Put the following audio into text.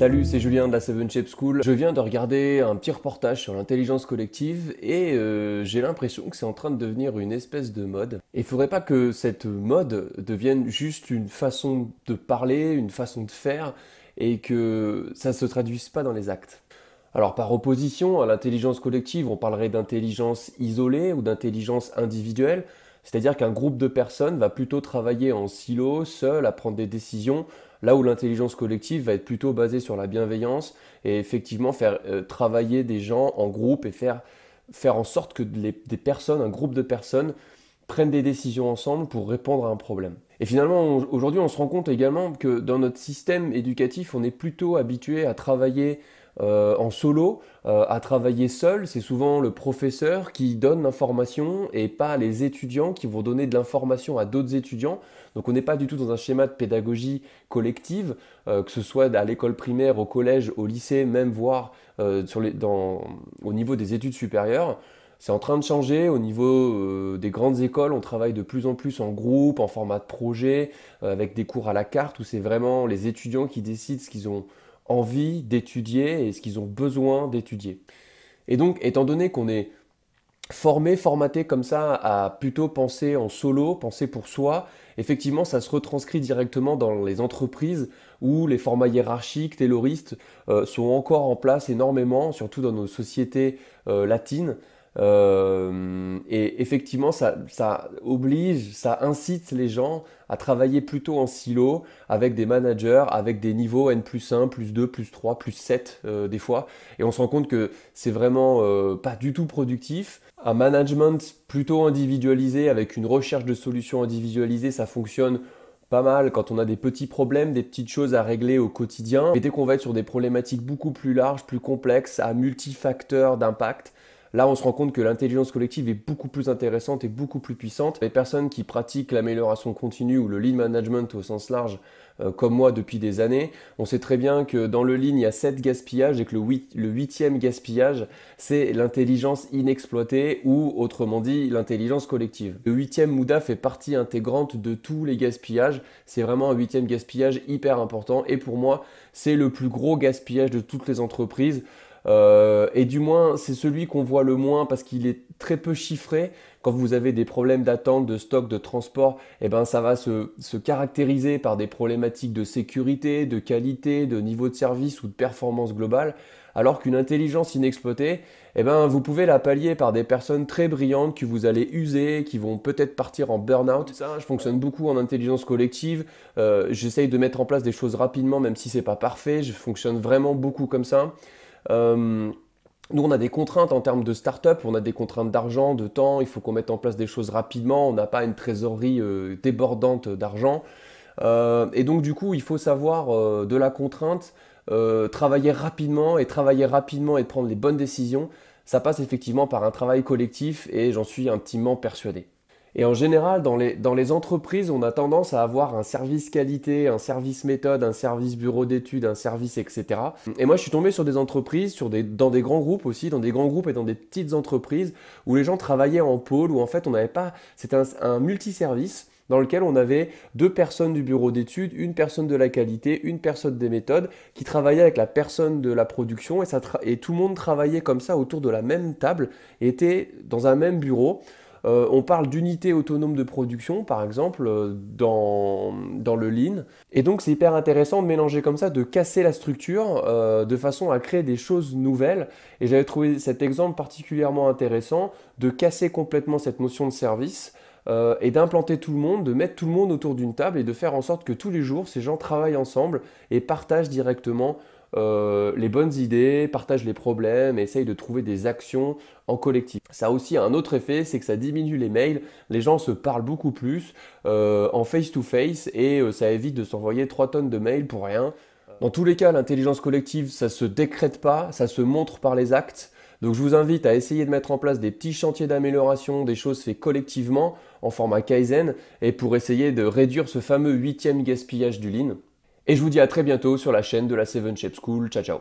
Salut, c'est Julien de la 7 Shape School. Je viens de regarder un petit reportage sur l'intelligence collective et j'ai l'impression que c'est en train de devenir une espèce de mode. Et il faudrait pas que cette mode devienne juste une façon de parler, une façon de faire et que ça se traduise pas dans les actes. Alors par opposition à l'intelligence collective, on parlerait d'intelligence isolée ou d'intelligence individuelle, c'est-à-dire qu'un groupe de personnes va plutôt travailler en silo, seul, à prendre des décisions, là où l'intelligence collective va être plutôt basée sur la bienveillance et effectivement faire travailler des gens en groupe et faire en sorte que des personnes, un groupe de personnes, prennent des décisions ensemble pour répondre à un problème. Et finalement, aujourd'hui, on se rend compte également que dans notre système éducatif, on est plutôt habitué à travailler en solo, à travailler seul. C'est souvent le professeur qui donne l'information et pas les étudiants qui vont donner de l'information à d'autres étudiants. Donc on n'est pas du tout dans un schéma de pédagogie collective, que ce soit à l'école primaire, au collège, au lycée, même voire au niveau des études supérieures. C'est en train de changer au niveau des grandes écoles. On travaille de plus en plus en groupe, en format de projet, avec des cours à la carte où c'est vraiment les étudiants qui décident ce qu'ils ont envie d'étudier et ce qu'ils ont besoin d'étudier. Et donc, étant donné qu'on est formaté comme ça à plutôt penser en solo, penser pour soi, effectivement, ça se retranscrit directement dans les entreprises où les formats hiérarchiques, tayloristes sont encore en place énormément, surtout dans nos sociétés latines. Et effectivement, ça oblige, ça incite les gens à travailler plutôt en silo, avec des managers, avec des niveaux N+1, +2, +3, +7 des fois. Et on se rend compte que c'est vraiment pas du tout productif. Un management plutôt individualisé, avec une recherche de solutions individualisées, ça fonctionne pas mal quand on a des petits problèmes, des petites choses à régler au quotidien. Et dès qu'on va être sur des problématiques beaucoup plus larges, plus complexes, à multifacteurs d'impact, là, on se rend compte que l'intelligence collective est beaucoup plus intéressante et beaucoup plus puissante. Les personnes qui pratiquent l'amélioration continue ou le lean management au sens large, comme moi depuis des années, on sait très bien que dans le lean, il y a 7 gaspillages et que le huitième gaspillage, c'est l'intelligence inexploitée ou, autrement dit, l'intelligence collective. Le huitième Mouda fait partie intégrante de tous les gaspillages. C'est vraiment un huitième gaspillage hyper important et pour moi, c'est le plus gros gaspillage de toutes les entreprises. Et du moins, c'est celui qu'on voit le moins parce qu'il est très peu chiffré. Quand vous avez des problèmes d'attente, de stock, de transport, eh ben, ça va se caractériser par des problématiques de sécurité, de qualité, de niveau de service ou de performance globale. Alors qu'une intelligence inexploitée, eh ben, vous pouvez la pallier par des personnes très brillantes que vous allez user, qui vont peut-être partir en burn-out. Ça, je fonctionne beaucoup en intelligence collective. J'essaye de mettre en place des choses rapidement, même si c'est pas parfait. Je fonctionne vraiment beaucoup comme ça. Nous, on a des contraintes en termes de start-up, on a des contraintes d'argent, de temps, il faut qu'on mette en place des choses rapidement, on n'a pas une trésorerie débordante d'argent. Et donc, du coup, il faut savoir de la contrainte, travailler rapidement et prendre les bonnes décisions. Ça passe effectivement par un travail collectif et j'en suis intimement persuadé. Et en général, dans les entreprises, on a tendance à avoir un service qualité, un service méthode, un service bureau d'études, un service etc. Et moi, je suis tombé sur des entreprises, dans des grands groupes aussi, dans des grands groupes et dans des petites entreprises où les gens travaillaient en pôle, où en fait, on n'avait pas, c'était un multiservice dans lequel on avait 2 personnes du bureau d'études, une personne de la qualité, une personne des méthodes, qui travaillait avec la personne de la production et tout le monde travaillait comme ça autour de la même table et était dans un même bureau. On parle d'unités autonomes de production, par exemple, dans le Lean. Et donc, c'est hyper intéressant de mélanger comme ça, de casser la structure de façon à créer des choses nouvelles. Et j'avais trouvé cet exemple particulièrement intéressant de casser complètement cette notion de service et d'implanter tout le monde, de mettre tout le monde autour d'une table et de faire en sorte que tous les jours, ces gens travaillent ensemble et partagent directement les bonnes idées, partagent les problèmes et essayent de trouver des actions en collectif. Ça a aussi un autre effet, c'est que ça diminue les mails, les gens se parlent beaucoup plus en face-to-face et ça évite de s'envoyer 3 tonnes de mails pour rien. Dans tous les cas, l'intelligence collective, ça ne se décrète pas, ça se montre par les actes. Donc je vous invite à essayer de mettre en place des petits chantiers d'amélioration, des choses faites collectivement en format Kaizen et pour essayer de réduire ce fameux 8e gaspillage du Lean. Et je vous dis à très bientôt sur la chaîne de la 7 Shape School. Ciao ciao.